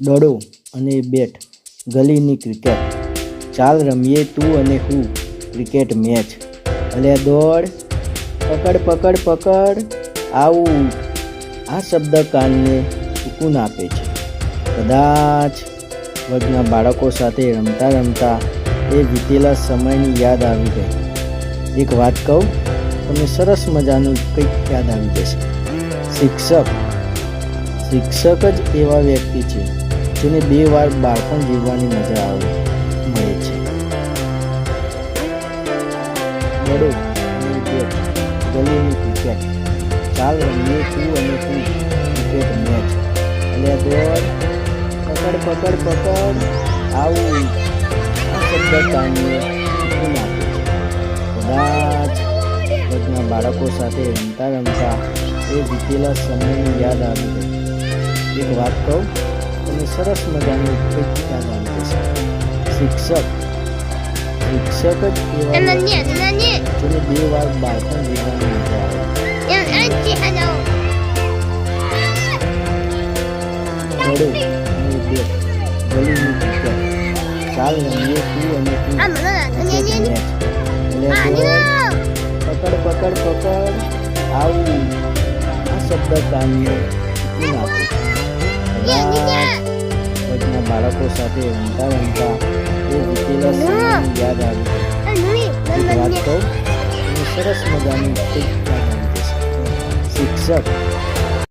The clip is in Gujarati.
દડો અને બેટ, ગલીની ક્રિકેટ, ચાલ રમીએ તું અને હું ક્રિકેટ મેચ, અલ્યા દોડ, પકડ પકડ પકડ, આવું. આ શબ્દ કાનને સુકૂન આપે છે. કદાચ વર્ગના બાળકો સાથે રમતા રમતા એ વીતેલા સમયની યાદ આવી ગઈ. એક વાત કહું, તમને સરસ મજાનું કંઈક યાદ આવી જશે. શિક્ષક જ એવા વ્યક્તિ છે જેને 2 વાર બાળપણ જીવવાની મજા મળે છે. દડો અને બેટ, ગલીની ક્રિકેટ, ચાલ રમીએ તું અને હું ક્રિકેટ મેચ, અલ્યા દોડ, પકડ પકડ પકડ, આવું. આ શબ્દ કાનને સુકૂન આપે છે. કદાચ વર્ગના બાળકો સાથે રમતા રમતા એ વીતેલા સમયની યાદ આવી ગઈ. એક વાત કહું, તમને સરસ મજાનું કંઈક યાદ આવી જશે. શિક્ષક જ એવા જેને 2 વાર બાળપણ જીવવાની મજા આવે. દડો અને બેટ, ગલીની ક્રિકેટ, ચાલ રમીએ તું અને હું ક્રિકેટ મેચ, પકડ પકડ પકડ, આવું. આ શબ્દ કાનને સુકૂન આપે છે. કદાચ વર્ગના બાળકો સાથે રમતા રમતા એ વીતેલા સમયની યાદ આવી ગઈ. એક વાત કહું, સરસ મજાનું કંઈક યાદ આવી જશે. શિક્ષક